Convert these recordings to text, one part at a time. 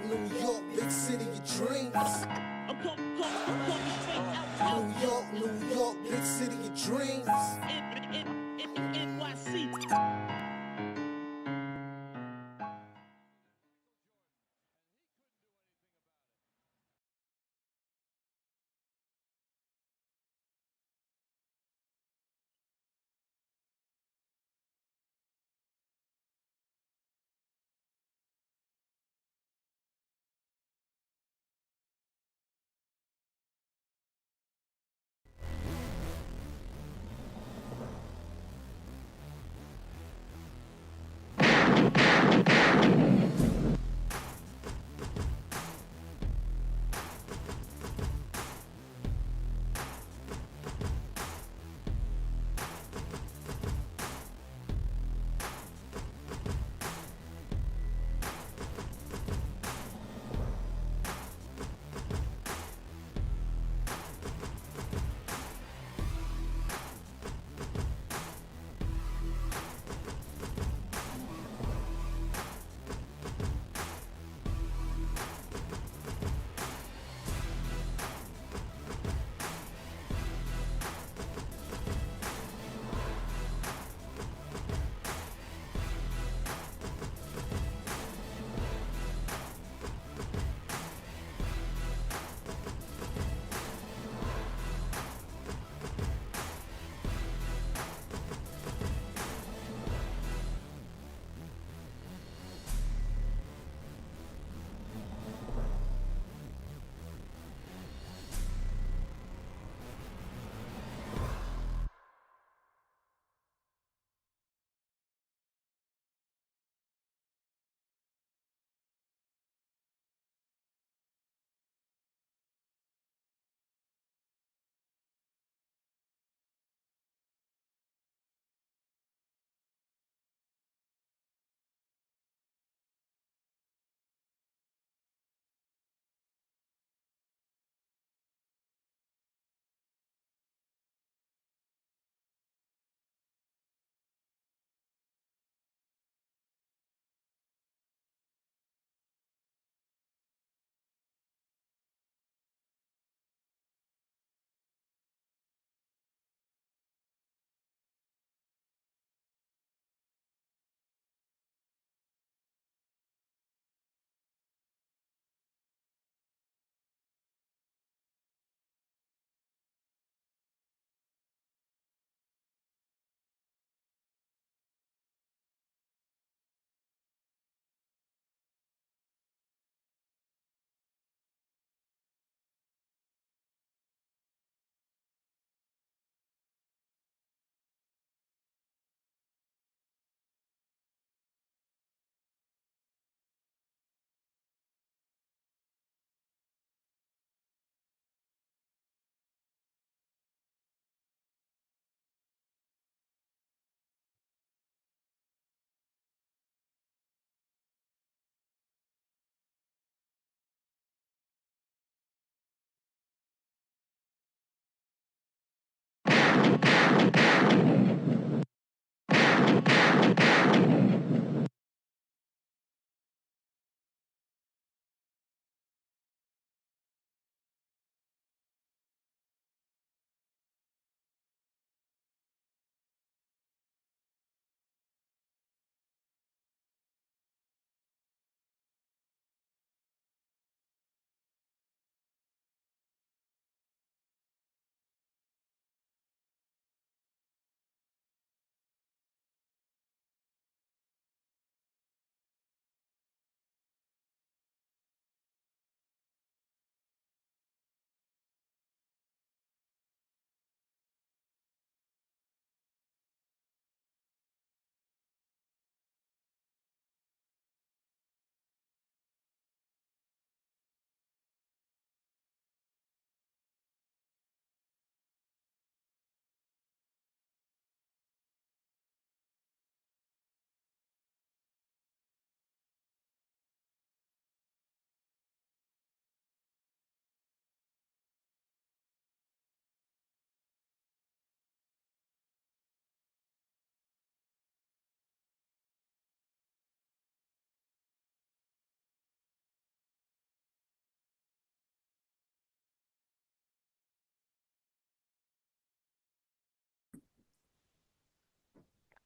New York, big city of dreams. New York, big city of dreams. NYC.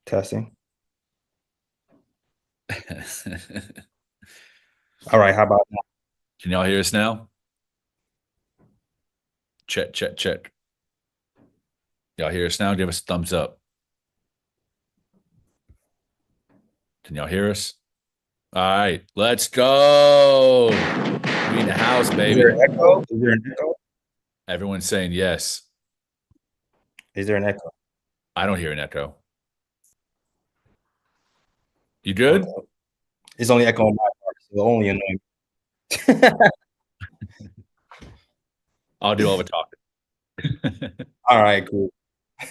Testing. All right, how about now? Can y'all hear us now? Check, check, check. Y'all hear us now? Give us a thumbs up. Can y'all hear us? All right, let's go. We in the house, Is there an baby. echo? Is there an echo? Everyone's saying yes. Is there an echo? I don't hear an echo. You Okay. good? It's only echo on my part, so only annoying. I'll do all the talking. All right, cool.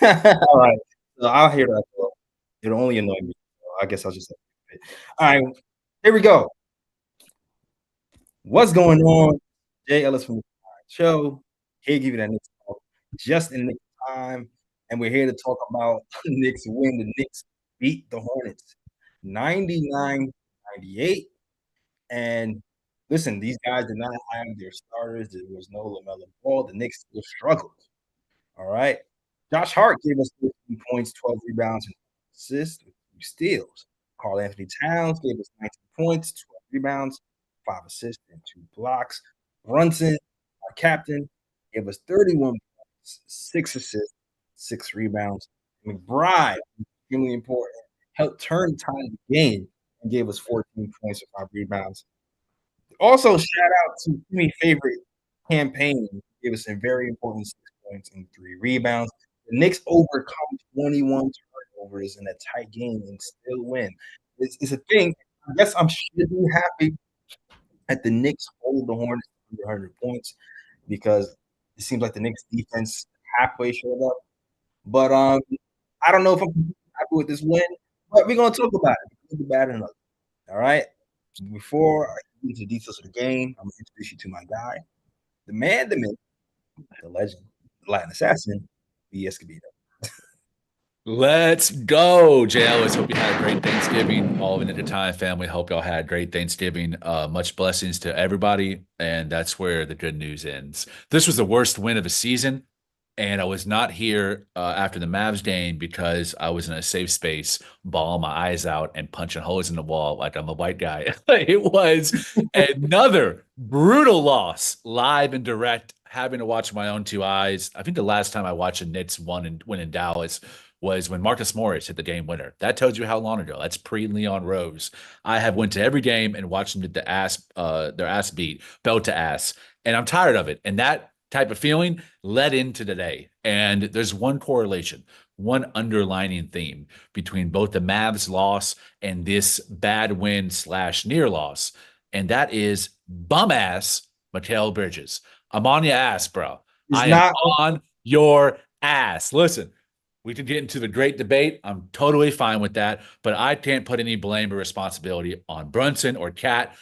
All right. So I'll hear that echo. It'll only annoy me. So I guess I'll just all right. Here we go. What's going on? Jay Ellis from the show. Here give you that Knicks talk just in Knicks time. And we're here to talk about Knicks win. The Knicks beat the Hornets 99-98. And listen, these guys did not have their starters. There was no LaMelo Ball. The Knicks still struggled. All right. Josh Hart gave us 13 points, 12 rebounds, and assists with 2 steals. Karl Anthony Towns gave us 19 points, 12 rebounds, 5 assists, and 2 blocks. Brunson, our captain, gave us 31 points, 6 assists, 6 rebounds. McBride, extremely important, helped turn the tide of the game and gave us 14 points and 5 rebounds. Also, shout out to my favorite campaign. Gave us a very important 6 points and 3 rebounds. The Knicks overcome 21 turnovers in a tight game and still win. It's a thing. I guess I'm should be happy that the Knicks hold the Hornets to 100 points because it seems like the Knicks defense halfway showed up. But I don't know if I'm happy with this win, but we're gonna talk about it. Good, bad, and ugly. All right. Before I get into the details of the game, I'm gonna introduce you to my guy, the man, the myth, the legend, the Latin assassin, B. Escobedo. Let's go, Jay Ellis. Hope you had a great Thanksgiving. All of the Knick of Time family. Hope y'all had a great Thanksgiving. Much blessings to everybody. And that's where the good news ends. This was the worst win of the season. And I was not here after the Mavs game because I was in a safe space, bawling my eyes out and punching holes in the wall like I'm a white guy. It was another brutal loss, live and direct, having to watch my own 2 eyes. I think the last time I watched the Knicks win in Dallas was when Marcus Morris hit the game winner. That tells you how long ago. That's pre-Leon Rose. I have went to every game and watched them get their ass beat, belt to ass, and I'm tired of it. And that type of feeling led into today. And there's one correlation, one underlining theme between both the Mavs loss and this bad win / near loss. And that is bum ass Mikal Bridges. I'm on your ass, bro. It's I am not. on your ass. Listen, we could get into the great debate. I'm totally fine with that, but I can't put any blame or responsibility on Brunson or Cat.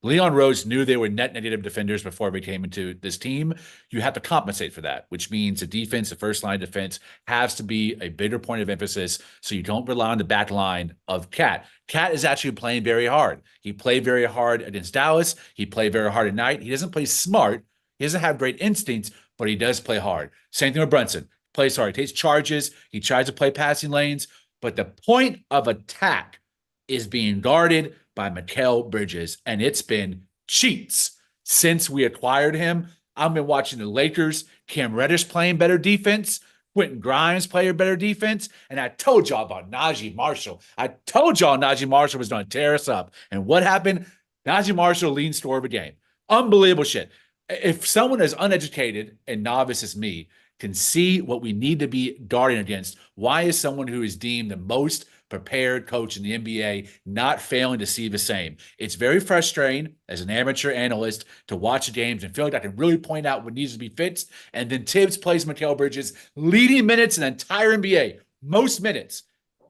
Leon Rose knew they were net negative defenders before we came into this team. You have to compensate for that, which means the defense, the first line defense, has to be a bigger point of emphasis so you don't rely on the back line of Cat. Cat is actually playing very hard. He played very hard against Dallas. He played very hard at night. He doesn't play smart. He doesn't have great instincts, but he does play hard. Same thing with Brunson. Plays hard. He takes charges. He tries to play passing lanes. But the point of attack is being guarded by Mikal Bridges, and it's been cheats since we acquired him. I've been watching the Lakers, Cam Reddish playing better defense, Quentin Grimes playing better defense, and I told y'all about Najee Marshall. I told y'all Najee Marshall was going to tear us up. And what happened? Najee Marshall lean store of a game. Unbelievable shit. If someone as uneducated and novice as me can see what we need to be guarding against, why is someone who is deemed the most prepared coach in the NBA not failing to see the same? It's very frustrating as an amateur analyst to watch the games and feel like I can really point out what needs to be fixed. And then Tibbs plays Mikal Bridges leading minutes in the entire NBA, most minutes.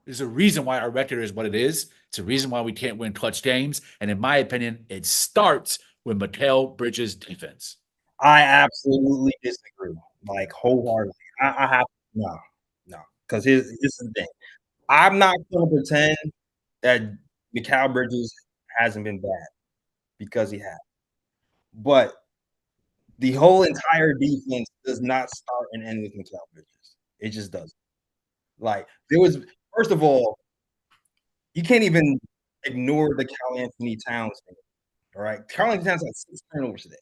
There's a reason why our record is what it is. It's a reason why we can't win clutch games. And in my opinion, it starts with Mikal Bridges' defense. I absolutely disagree, like wholeheartedly. I have no, because here's this is the thing. I'm not going to pretend that Mikal Bridges hasn't been bad because he has, but the whole entire defense does not start and end with Mikal Bridges. It just doesn't. Like there was First of all, you can't even ignore the Karl Anthony Towns thing. All right. Karl Anthony Towns had 6 turnovers today.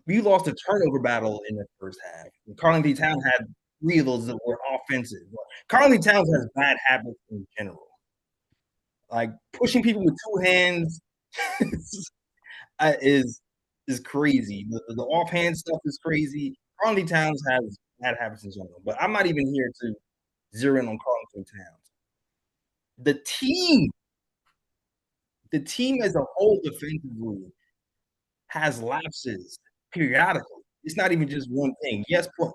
We lost a turnover battle in the first half. Karl Anthony Towns had 3 of those that were offensive. Karl Anthony Towns has bad habits in general. Like pushing people with 2 hands is crazy. The offhand stuff is crazy. Karl Anthony Towns has bad habits in general, but I'm not even here to zero in on Karl Anthony Towns. The team as a whole defensively has lapses periodically. It's not even just one thing. Yes, pick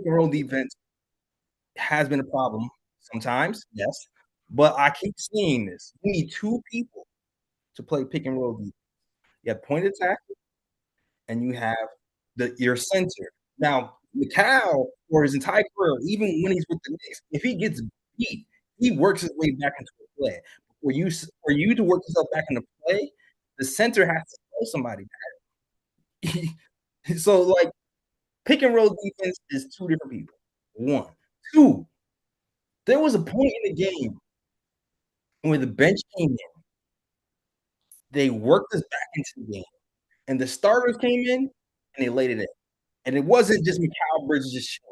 and roll defense has been a problem sometimes, yes, but I keep seeing this. You need 2 people to play pick and roll defense. You have point attack, and you have your center. Now, MIkal, for his entire career, even when he's with the Knicks, if he gets beat, he works his way back into a play. For you to work yourself back into play, the center has to throw somebody back. So, like, pick and roll defense is 2 different people. 1. 2, there was a point in the game where the bench came in. They worked us back into the game. And the starters came in and they laid it in. And it wasn't just MIkal Bridges just showing.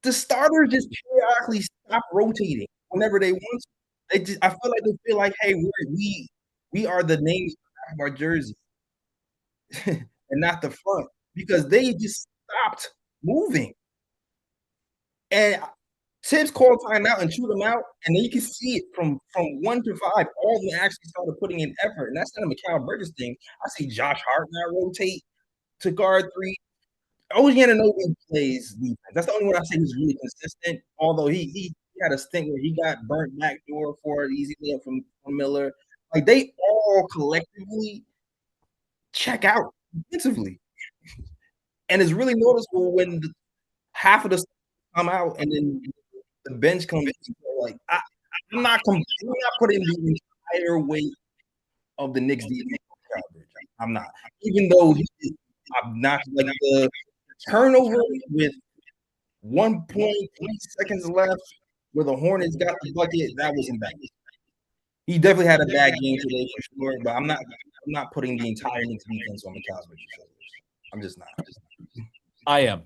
The starters just periodically stop rotating whenever they want to. I feel like, hey, we are the names of our jersey and not the front, because they just stopped moving. And Tibbs called timeout and chewed them out, and then you can see it from 1 to 5. All of them actually started putting in effort, and that's not a MIkal Bridges thing. I see Josh Hart now rotate to guard 3. OG Anunoby plays defense. That's the only one I say who's really consistent. Although he had a stint where he got burnt backdoor for an easy layup from Miller. Like, they all collectively check out defensively, and it's really noticeable when half of the come out and then the bench comes in. Like, I'm not putting the entire weight of the Knicks defense on coverage. I'm not. Even though I'm not, like, the turnover with 1.3 seconds left where the Hornets got the bucket, that wasn't bad. He definitely had a bad game today for sure, but I'm not putting the entire Knicks defense on MIkal's shoulders. I'm just not. I am.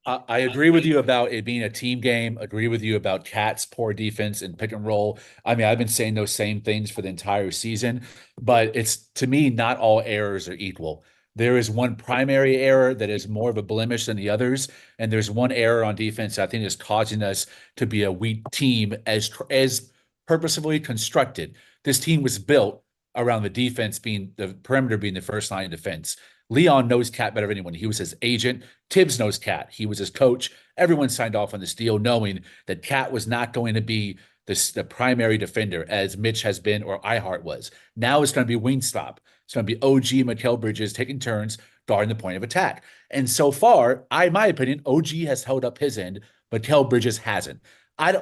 I agree with you about it being a team game. Agree with you about Cat's poor defense and pick and roll. I mean, I've been saying those same things for the entire season, but it's, to me, not all errors are equal. There is one primary error that is more of a blemish than the others, and there's one error on defense I think is causing us to be a weak team as purposefully constructed. This team was built around the defense being the perimeter being the first line of defense. Leon knows Cat better than anyone. He was his agent. Tibbs knows Cat. He was his coach. Everyone signed off on this deal knowing that Cat was not going to be the primary defender as Mitch has been or iHeart was. Now it's going to be Wingstop. It's going to be OG and MIkal Bridges taking turns guarding the point of attack. And so far, in my opinion, OG has held up his end, MIkal Bridges hasn't. First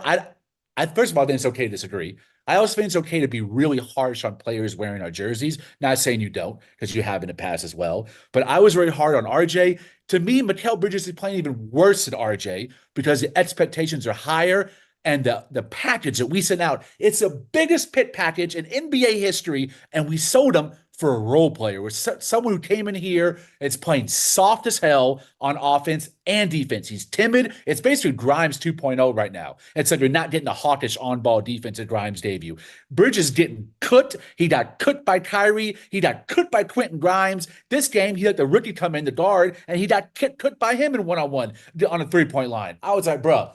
of all, I think it's okay to disagree. I also think it's okay to be really harsh on players wearing our jerseys. Not saying you don't, because you have in the past as well. But I was very hard on RJ. To me, MIkal Bridges is playing even worse than RJ because the expectations are higher. And the package that we sent out, it's the biggest pit package in NBA history. And we sold them for a role player, with someone who came in here, it's playing soft as hell on offense and defense. He's timid. It's basically Grimes 2.0 right now. It's like you're not getting a hawkish on-ball defense at Grimes' debut. Bridges getting cooked. He got cooked by Kyrie. He got cooked by Quentin Grimes. This game, he let the rookie come in the guard, and he got cooked by him in one-on-one on a three-point line. I was like, bro,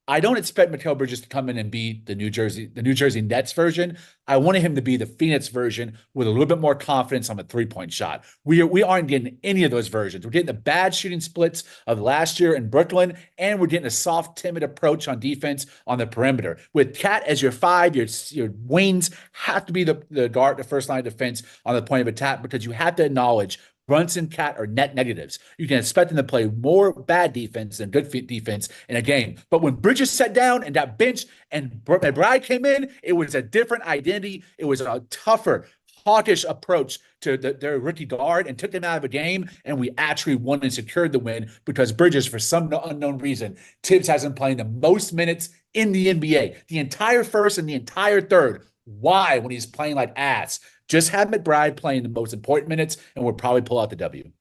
I don't expect MIkal Bridges to come in and be the New Jersey Nets version. I wanted him to be the Phoenix version with a little bit more confidence on the three-point shot. We aren't getting any of those versions. We're getting the bad shooting splits of last year in Brooklyn, and we're getting a soft, timid approach on defense on the perimeter. With Cat as your 5, your wings have to be the guard, the first line of defense on the point of attack, because you have to acknowledge Brunson, Cat are net negatives. You can expect them to play more bad defense than good defense in a game. But when Bridges sat down and got benched and McBride came in, it was a different identity. It was a tougher, hawkish approach to their rookie guard and took them out of a game. And we actually won and secured the win because Bridges, for some unknown reason, Tibbs hasn't played the most minutes in the NBA. The entire first and the entire third. Why, when he's playing like ass? Just have McBride playing the most important minutes, and we'll probably pull out the W.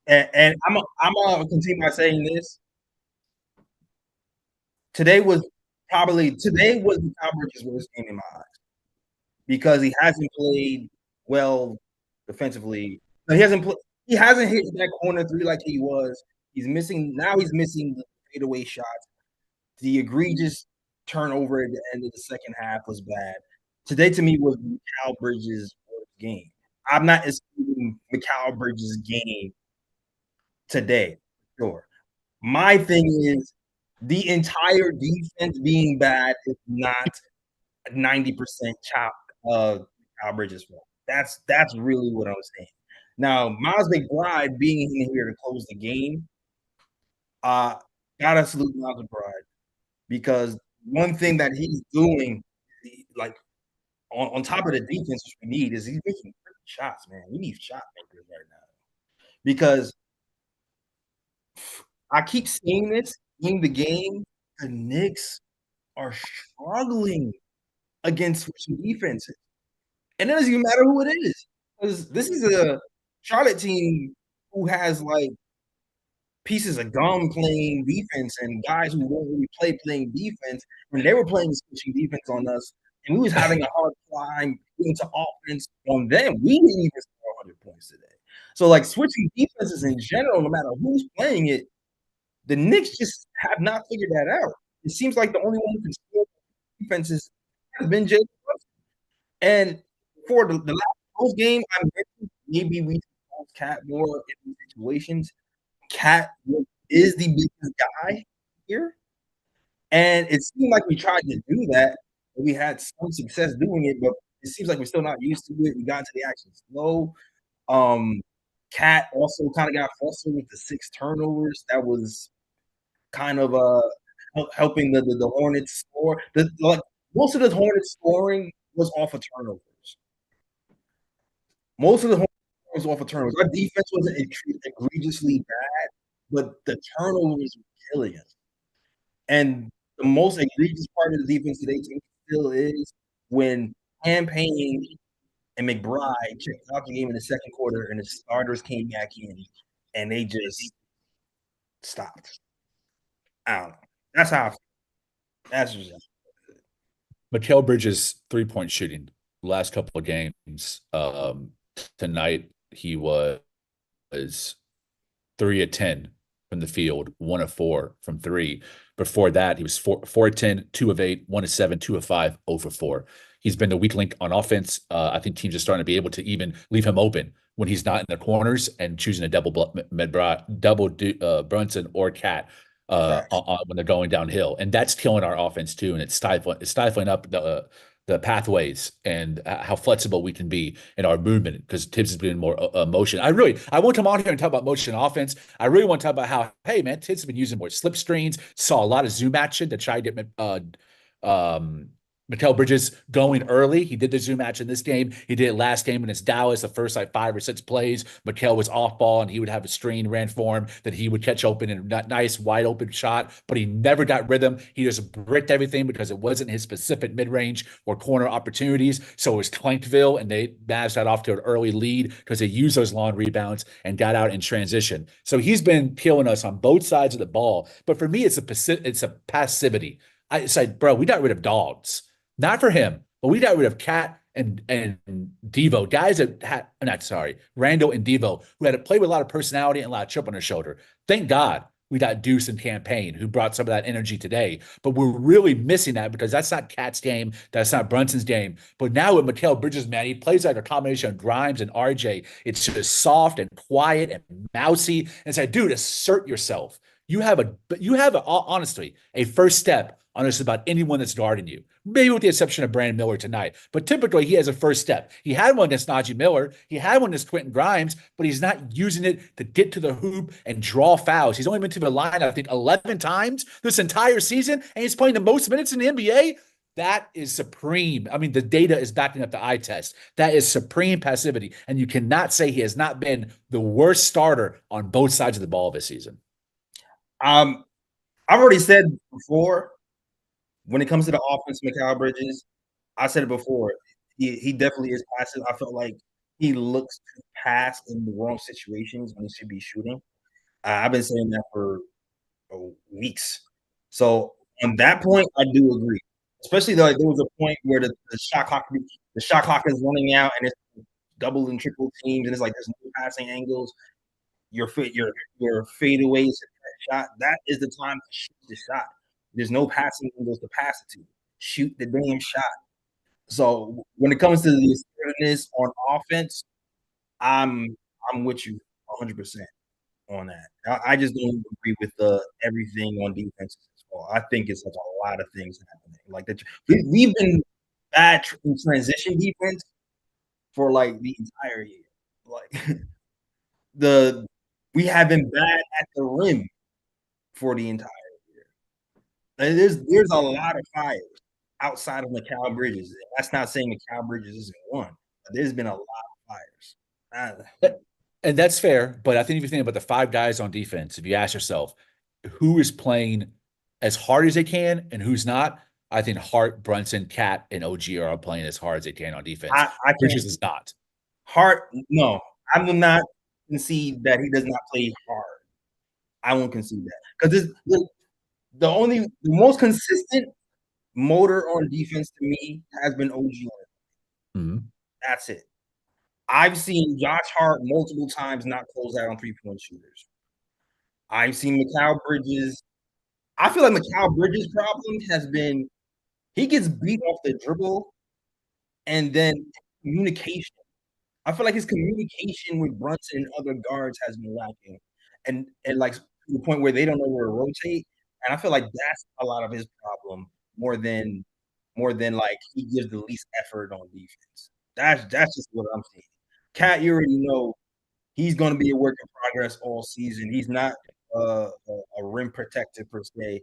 And I'm gonna continue by saying this. Today was Mikal Bridges' worst game in my eyes because he hasn't played well defensively. He hasn't hit that corner three like he was. He's missing the fadeaway shots. The egregious turnover at the end of the second half was bad. Today, to me, was Mikal Bridges' worst game. I'm not excluding Mikal Bridges' game today, sure. My thing is the entire defense being bad is not 90% chop Mikal Bridges' fault. That's really what I'm saying. Now, Miles McBride being in here to close the game, gotta salute Miles McBride because one thing that he's doing, like on top of the defense, which we need, is he's making shots, man. We need shot makers right now because I keep seeing this in the game. The Knicks are struggling against switching defenses, and it doesn't even matter who it is because this is a Charlotte team who has like pieces of gum playing defense and guys who won't really play playing defense. When they were playing switching defense on us, and we was having a hard time into offense on them, we didn't even score 100 points today. So like switching defenses in general, no matter who's playing it, the Knicks just have not figured that out. It seems like the only one who can score defenses has been Jalen Brunson. And for the last post game, I mentioned maybe we can Cat more in these situations. Cat is the biggest guy here. And it seemed like we tried to do that. We had some success doing it, but it seems like we're still not used to it. We got into the action slow. Cat also kind of got frustrated with the 6 turnovers. That was kind of helping the Hornets score. Most of the Hornets scoring was off of turnovers. Most of the Hornets was off of turnovers. Our defense wasn't egregiously bad, but the turnovers were killing us. And the most egregious part of the defense today still is when Campaign and McBride checked out the game in the second quarter and the starters came back in and they just stopped. I don't know. That's how I feel. That's just MIkal Bridges' 3-point shooting last couple of games. Tonight he was 3 of 10 from the field, 1 of 4 from 3. Before that, he was 4 of 10, 2 of 8, 1 of 7, 2 of 5, 0 for 4. He's been the weak link on offense. I think teams are starting to be able to even leave him open when he's not in the corners and choosing a double Brunson or Cat when they're going downhill, and that's killing our offense too, and it's stifling up the pathways and how flexible we can be in our movement because Tibbs is being more motion. I won't come on here and talk about motion offense. I really want to talk about how, hey man, Tibbs has been using more slip screens, saw a lot of zoom action to try to get MIkal Bridges going early. He did the zoom match in this game. He did it last game against Dallas. The first like 5 or 6 plays, MIkal was off ball and he would have a screen ran for him that he would catch open and a nice wide open shot, but he never got rhythm. He just bricked everything because it wasn't his specific mid-range or corner opportunities. So it was Clankville and they managed that off to an early lead because they used those long rebounds and got out in transition. So he's been killing us on both sides of the ball. But for me, it's a passivity. I said, bro, we got rid of dogs. Not for him, but we got rid of Cat and Devo, guys that had, Randle and Devo, who had to play with a lot of personality and a lot of chip on their shoulder. Thank God we got Deuce and Campaign, who brought some of that energy today. But we're really missing that because that's not Cat's game. That's not Brunson's game. But now with Mikal Bridges, man, he plays like a combination of Grimes and RJ. It's just soft and quiet and mousy. And it's like, dude, assert yourself. You have honestly a first step on just about anyone that's guarding you. Maybe with the exception of Brandon Miller tonight. But typically, he has a first step. He had one against Najee Miller. He had one against Quentin Grimes, but he's not using it to get to the hoop and draw fouls. He's only been to the line, I think, 11 times this entire season, and he's playing the most minutes in the NBA. That is supreme. I mean, the data is backing up the eye test. That is supreme passivity, and you cannot say he has not been the worst starter on both sides of the ball this season. I've already said before, When it comes to the offense, MIkal Bridges, I said it before. He definitely is passive. I felt like he looks to pass in the wrong situations when he should be shooting. I've been saying that for weeks. So on that point, I do agree. Especially though, there was a point where the shot clock is running out and it's double and triple teams, and it's like there's no passing angles. Your fadeaways shot. That is the time to shoot the shot. There's no passing angles to pass it to. Shoot the damn shot. So when it comes to the assertiveness on offense, I'm with you 100% on that. I just don't agree with everything on defense as well. I think it's like a lot of things happening. Like that, we've been bad in transition defense for like the entire year. Like we have been bad at the rim for the entire year. And there's a lot of fires outside of MIkal Bridges. That's not saying MIkal Bridges isn't one, but there's been a lot of fires. And that's fair, but I think if you think about the five guys on defense, if you ask yourself who is playing as hard as they can and who's not, I think Hart, Brunson, Cat, and OG are all playing as hard as they can on defense. I Bridges is not. Hart, no, I will not concede that he does not play hard. I won't concede that because the most consistent motor on defense to me has been OG. Mm-hmm. That's it. I've seen Josh Hart multiple times not close out on 3-point shooters. I've seen MIkal Bridges. I feel like MIkal Bridges' problem has been he gets beat off the dribble and then communication. I feel like his communication with Brunson and other guards has been lacking, and like to the point where they don't know where to rotate. And I feel like that's a lot of his problem more than like he gives the least effort on defense. That's just what I'm seeing. Cat, you already know he's going to be a work in progress all season. He's not a rim protector per se.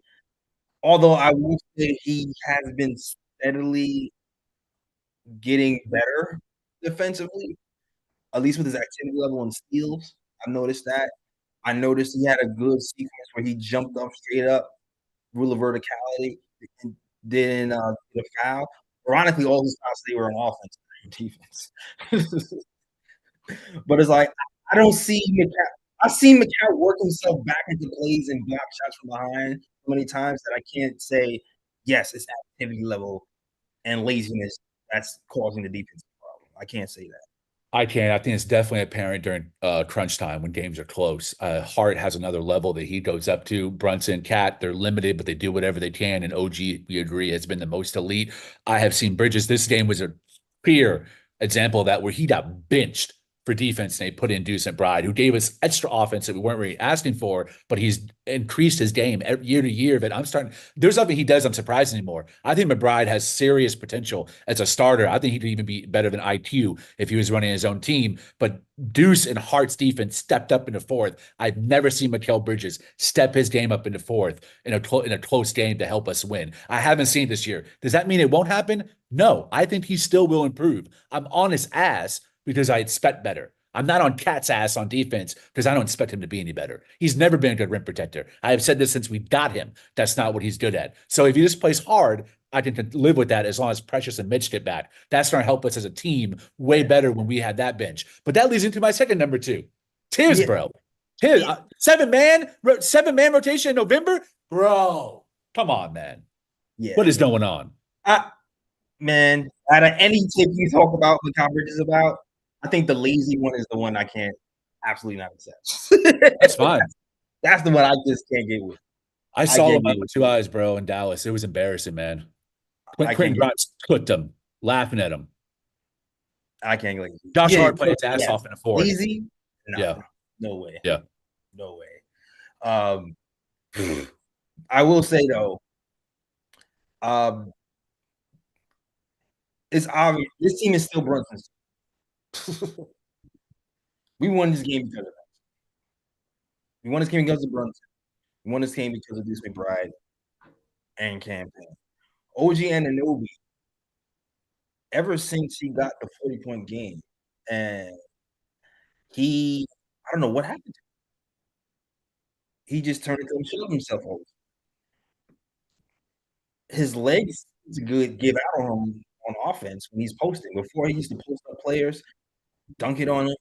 Although I will say he has been steadily getting better defensively, at least with his activity level and steals. I've noticed that. I noticed he had a good sequence where he jumped up straight up, rule of verticality, and didn't get a foul. Ironically, all his fouls they were on offense and defense. But it's like I don't see MIkal. I've seen MIkal work himself back into plays and block shots from behind so many times that I can't say yes, it's activity level and laziness that's causing the defensive problem. I can't say that. I can. I think it's definitely apparent during crunch time when games are close. Hart has another level that he goes up to. Brunson, Cat, they're limited, but they do whatever they can. And OG, we agree, has been the most elite. I have seen Bridges. This game was a clear example of that where he got benched for defense and they put in Deuce McBride, who gave us extra offense that we weren't really asking for, but he's increased his game year to year. But there's nothing he does I'm surprised anymore. I think McBride has serious potential as a starter. I think he could even be better than IQ if he was running his own team. But Deuce and Hart's defense stepped up in the fourth. I've never seen MIkal Bridges step his game up in the fourth in a close game to help us win. I haven't seen it this year. Does that mean it won't happen? No, I think he still will improve. I'm on his ass because I expect better. I'm not on Cat's ass on defense because I don't expect him to be any better. He's never been a good rim protector. I have said this since we got him. That's not what he's good at. So if he just plays hard, I can live with that as long as Precious and Mitch get back. That's going to help us as a team way better when we had that bench. But that leads into my second number two. Tibbs, yeah. Bro. Tibbs, yeah. seven-man rotation in November? Bro, come on, man. Yeah. What is going on? Man, out of any tip you talk about MIkal Bridges about, I think the lazy one is the one I can't absolutely not accept. That's fine. That's the one I just can't get with. I saw him with 2 eyes, bro, in Dallas. It was embarrassing, man. Quentin Grimes cooked him, laughing at him. I can't get it. Josh Hart played his ass off in the fourth. Lazy? No, yeah. No way. Yeah. No way. I will say, though, it's obvious this team is still Brunson's. We won this game because of that. We won this game because of Brunson. We won this game because of Deuce McBride and campaign. OG Anunoby, ever since he got the 40-point game, and I don't know what happened to him. He just turned into himself over. his legs to good give out on him on offense when he's posting. Before he used to post up players, dunk it on him.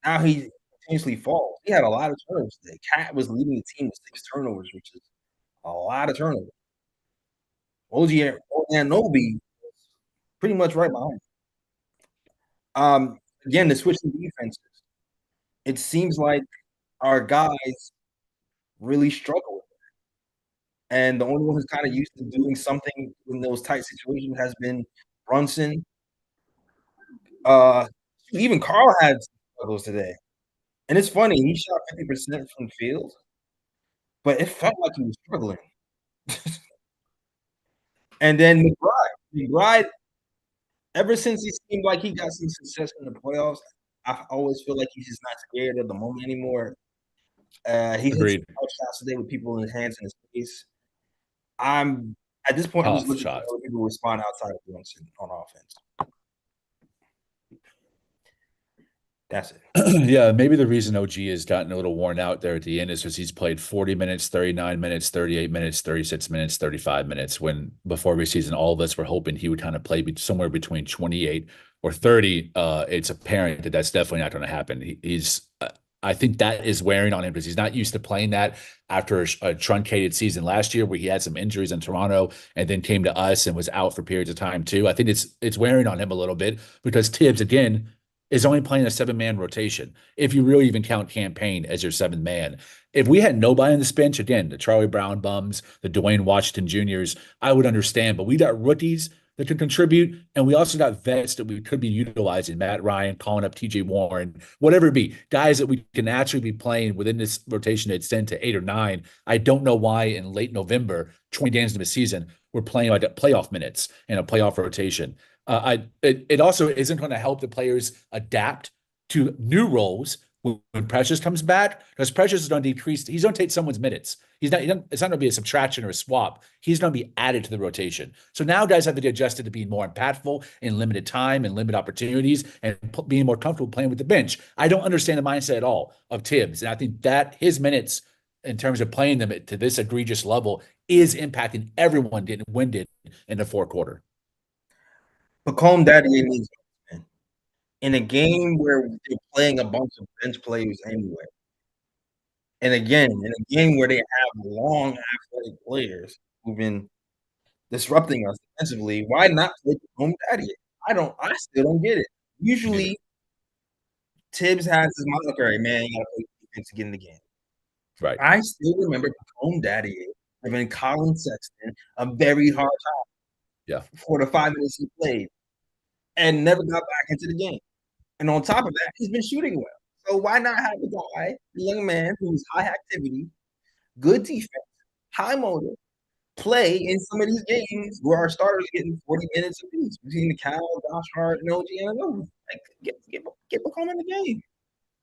Now he continuously falls. He had a lot of turnovers today. Cat was leading the team with 6 turnovers, which is a lot of turnovers. OG Anunoby was pretty much right behind. Again, the switching defenses. It seems like our guys really struggle with it. And the only one who's kind of used to doing something in those tight situations has been Brunson. Even Carl had struggles today. And it's funny, he shot 50% from the field, but it felt like he was struggling. And then McBride, ever since he seemed like he got some success in the playoffs, I always feel like he's just not scared of the moment anymore. He hit some shots today with people in his hands in his face. At this point, I'm just looking for other people to respond outside of Brunson on offense. That's it. Yeah, maybe the reason OG has gotten a little worn out there at the end is because he's played 40 minutes, 39 minutes, 38 minutes, 36 minutes, 35 minutes, when before preseason, all of us were hoping he would kind of play somewhere between 28 or 30. It's apparent that that's definitely not going to happen. I think that is wearing on him because he's not used to playing that after a truncated season last year where he had some injuries in Toronto and then came to us and was out for periods of time too. I think it's wearing on him a little bit because Tibbs, again, is only playing a 7-man rotation, if you really even count Campaign as your 7th man. If we had nobody on this bench, again, the Charlie Brown bums, the Dwayne Washington Juniors, I would understand. But we got rookies that can contribute, and we also got vets that we could be utilizing. Matt Ryan, calling up TJ Warren, whatever it be. Guys that we can actually be playing within this rotation to extend to 8 or 9. I don't know why in late November, 20 games into the season, we're playing like playoff minutes in a playoff rotation. It also isn't going to help the players adapt to new roles when Precious comes back, because Precious is going to decrease. He's going to take someone's minutes. It's not going to be a subtraction or a swap. He's going to be added to the rotation. So now guys have to get adjusted to being more impactful in limited time and limited opportunities and being more comfortable playing with the bench. I don't understand the mindset at all of Tibbs. And I think that his minutes in terms of playing them to this egregious level is impacting everyone did winded in the fourth quarter. Pacome Daddy needs in a game where they're playing a bunch of bench players anyway. And again, in a game where they have long athletic players who've been disrupting us defensively, why not play Pacome Daddy? I still don't get it. Usually Tibbs has his moniker, man, you gotta play defense to get in the game. Right. I still remember Pacome Daddy giving Colin Sexton a very hard time for the 5 minutes he played and never got back into the game. And on top of that, he's been shooting well. So why not have a guy, a young man who's high activity, good defense, high motor, play in some of these games where our starters are getting 40 minutes apiece between MIkal, Josh Hart, and OG Anunoby. Like, get Pacome in the game.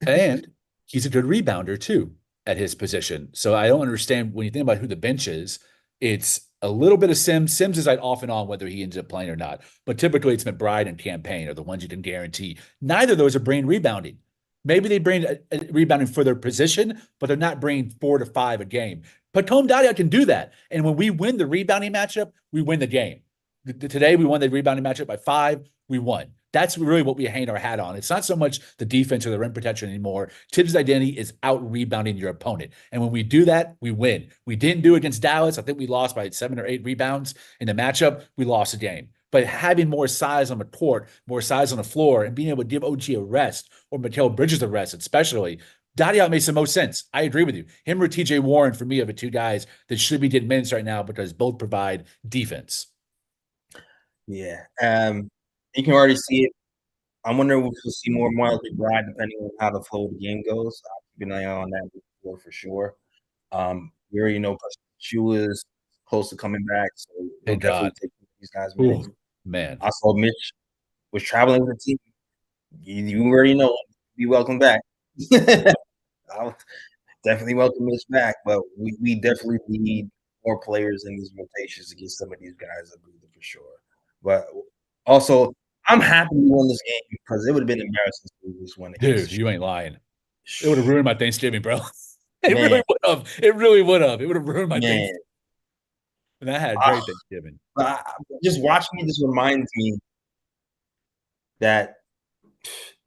And he's a good rebounder too at his position. So I don't understand when you think about who the bench is, it's a little bit of Sims. Sims is like off and on whether he ends up playing or not. But typically it's McBride and Campaign are the ones you can guarantee. Neither of those are bringing rebounding. Maybe they bring rebounding for their position, but they're not bringing 4 to 5 a game. Pacome Daddy can do that. And when we win the rebounding matchup, we win the game. Today we won the rebounding matchup by 5. We won. That's really what we hang our hat on. It's not so much the defense or the rim protection anymore. Tibbs' identity is out rebounding your opponent. And when we do that, we win. We didn't do it against Dallas. I think we lost by 7 or 8 rebounds in the matchup. We lost the game. But having more size on the court, more size on the floor, and being able to give OG a rest or Mikal Bridges a rest, especially, Daddy makes the most sense. I agree with you. Him or TJ Warren, for me, are the 2 guys that should be getting minutes right now because both provide defense. Yeah. You can already see it. I'm wondering if we'll see more Miles McBride depending on how the flow of the game goes. I'll keep an eye on that for sure. We already know Achiuwa is close to coming back, so we'll definitely take these guys' minutes. Man. I saw Mitch was traveling with the team. You already know. Be welcome back. I'll definitely welcome Mitch back, but we definitely need more players in these rotations to get some of these guys a breather for sure. But also, I'm happy we won this game because it would have been embarrassing to lose this one. Dude, you ain't lying. It would have ruined my Thanksgiving, bro. It really would have. It really would have. It would have ruined my Thanksgiving. And I had a great Thanksgiving. But just watching it just reminds me that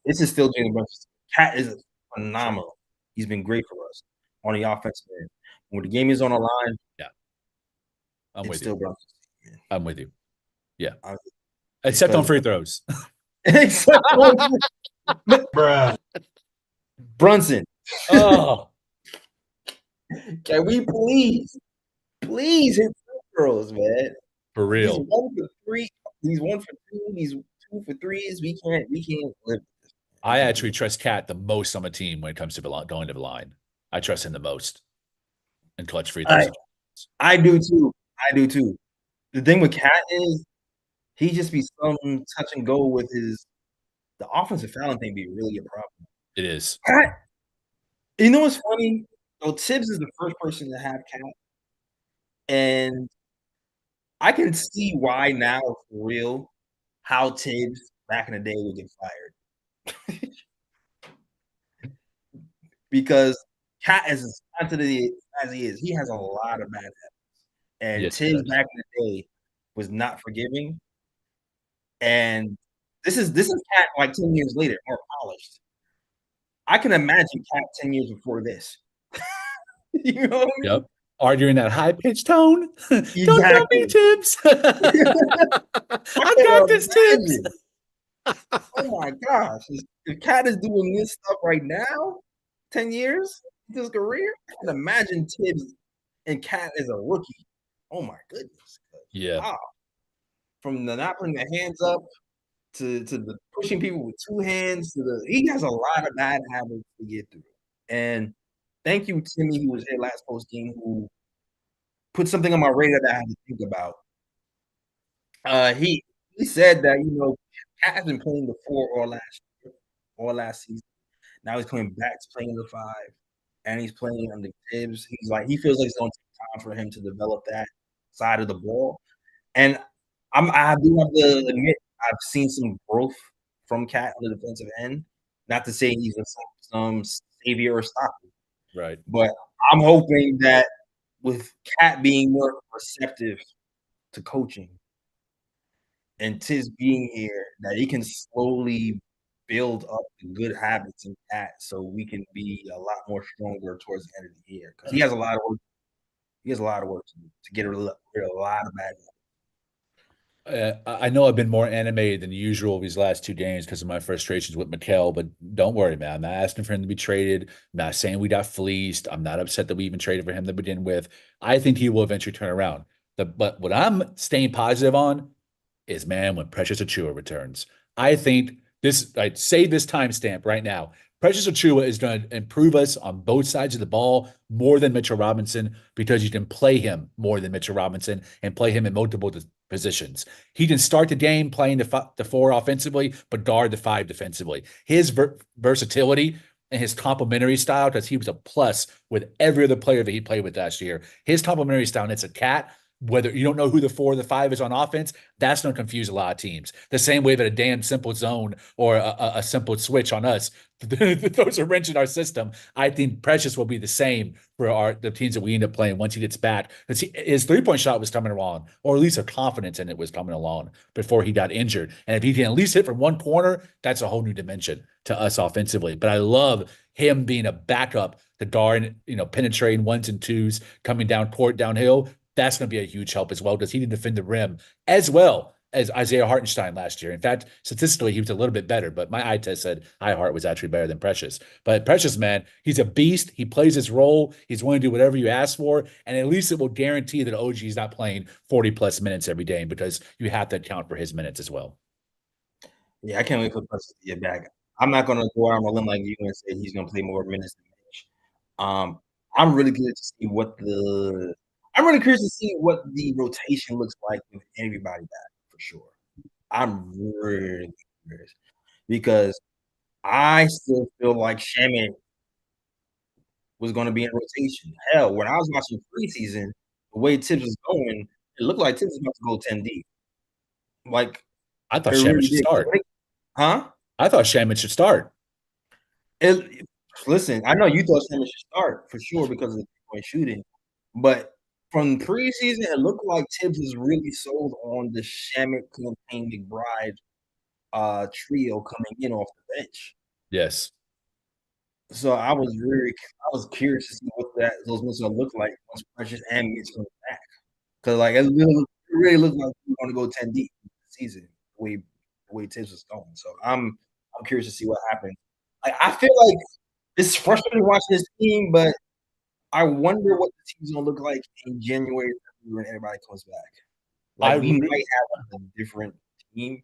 this is still Jalen Brunson. Cat is phenomenal. He's been great for us on the offensive end. When the game is on the line, I'm with still you. Brunson. I'm with you. Yeah. Except on free throws. Except on Brunson. Oh. Can we please hit free throws, man? For real. He's 1 for 3. He's 1 for 2. He's 2 for 3s. We can't live with this. I actually trust Cat the most on a team when it comes to going to the line. I trust him the most in clutch free throws. I do too. The thing with Cat is he just be some touch and go with the offensive fouling thing be really a problem. It is. Cat, you know what's funny? So Tibbs is the first person to have Cat. And I can see why now for real how Tibbs back in the day would get fired. Because Cat is as talented as he is, he has a lot of bad habits. And Tibbs back in the day was not forgiving. And this is Cat like 10 years later, more polished. I can imagine Cat 10 years before this. You know what I mean? Yep. Arguing that high-pitched tone. Exactly. Don't tell me, Tibbs. I got this, Tibbs. Oh my gosh. If Cat is doing this stuff right now, 10 years into his career, I can imagine Tibbs and Cat as a rookie. Oh my goodness. Yeah. Wow. From the not putting the hands up to the pushing people with 2 hands he has a lot of bad habits to get through. And thank you, Timmy, who was here last post game, who put something on my radar that I had to think about. He said that Cat has been playing the 4 all last season. Now he's coming back to playing the 5, and he's playing under Tibbs. He feels like it's going to take time for him to develop that side of the ball. And I do have to admit I've seen some growth from Cat on the defensive end. Not to say he's some savior or stopper, right? But I'm hoping that with Cat being more receptive to coaching and Tiz being here, that he can slowly build up the good habits in Cat, so we can be a lot more stronger towards the end of the year. Because he has a lot of work. He has a lot of work to get rid of a lot of bad habits. I know I've been more animated than usual these last 2 games because of my frustrations with MIkal, but don't worry, man. I'm not asking for him to be traded. I'm not saying we got fleeced. I'm not upset that we even traded for him to begin with. I think he will eventually turn around. But what I'm staying positive on is, man, when Precious Achiuwa returns. I think I'd say this timestamp right now. Precious Achiuwa is going to improve us on both sides of the ball more than Mitchell Robinson because you can play him more than Mitchell Robinson and play him in multiple positions. He can start the game playing the 4 offensively, but guard the 5 defensively. His versatility and his complementary style, because he was a plus with every other player that he played with last year. His complementary style, and it's a Cat. Whether you don't know who the 4 or the 5 is on offense, that's going to confuse a lot of teams. The same way that a damn simple zone or a simple switch on us throws a wrench in our system. I think Precious will be the same for the teams that we end up playing once he gets back. Because his 3-point shot was coming along, or at least a confidence in it was coming along before he got injured. And if he can at least hit from one corner, that's a whole new dimension to us offensively. But I love him being a backup to guard, penetrating 1s and 2s, coming down court, downhill. That's going to be a huge help as well because he didn't defend the rim as well as Isaiah Hartenstein last year. In fact, statistically, he was a little bit better, but my eye test said Hart was actually better than Precious. But Precious, man, he's a beast. He plays his role. He's willing to do whatever you ask for, and at least it will guarantee that OG is not playing 40-plus minutes every game because you have to account for his minutes as well. Yeah, I can't wait for Precious to get back. I'm not going to go out on a limb like you and say he's going to play more minutes than Mitch. I'm really curious to see what the rotation looks like with everybody back, for sure. I'm really curious because I still feel like Shaman was going to be in rotation. Hell, when I was watching preseason, the way Tibbs was going, it looked like Tibbs was about to go 10 deep. Like, I thought Shaman should start. Huh? I thought Shaman should start. Listen, I know you thought Shaman should start for sure because of the 3-point shooting, but from preseason, it looked like Tibbs was really sold on the Shamet, Campaign, McBride trio coming in off the bench. Yes. So I was curious to see what those moves gonna look like once Precious and Mitch come back. Because like it really looked like we want to go 10 deep this season, the way Tibbs was going. So I'm curious to see what happens. Like I feel like it's frustrating watching this team, but I wonder what the team's gonna look like in January when everybody comes back. Like we might have a different team.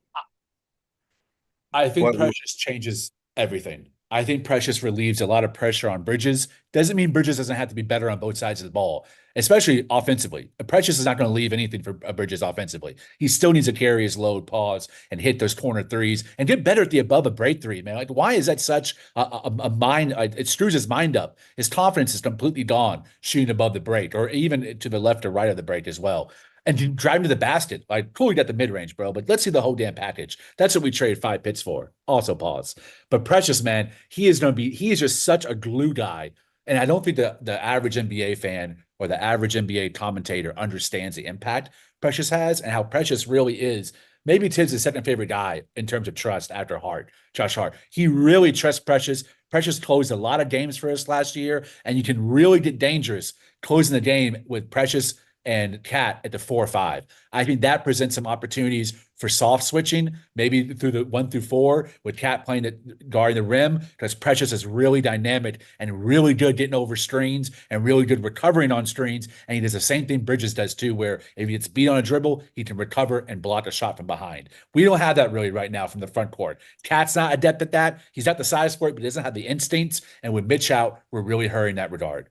I think Precious changes everything. I think Precious relieves a lot of pressure on Bridges. Doesn't mean Bridges doesn't have to be better on both sides of the ball, especially offensively. Precious is not going to leave anything for Bridges offensively. He still needs to carry his load, pause, and hit those corner threes and get better at the above a break three, man. Like, why is that such a mind? It screws his mind up. His confidence is completely gone shooting above the break or even to the left or right of the break as well. And driving to the basket. Like, cool, you got the mid range, bro, but let's see the whole damn package. That's what we trade 5 picks for. Also, pause. But Precious, man, he is just such a glue guy. And I don't think the average NBA fan or the average NBA commentator understands the impact Precious has and how Precious really is. Maybe Tibbs' his second favorite guy in terms of trust after Hart, Josh Hart. He really trusts Precious. Precious closed a lot of games for us last year, and you can really get dangerous closing the game with Precious and Cat at the 4-5. I think that presents some opportunities for soft switching, maybe through the 1 through 4, with Cat playing at guarding the rim, because Precious is really dynamic and really good getting over screens and really good recovering on screens. And he does the same thing Bridges does too, where if he gets beat on a dribble, he can recover and block a shot from behind. We don't have that really right now from the front court. Cat's not adept at that. He's got the size for it, but he doesn't have the instincts. And with Mitch out, we're really hurrying that regard.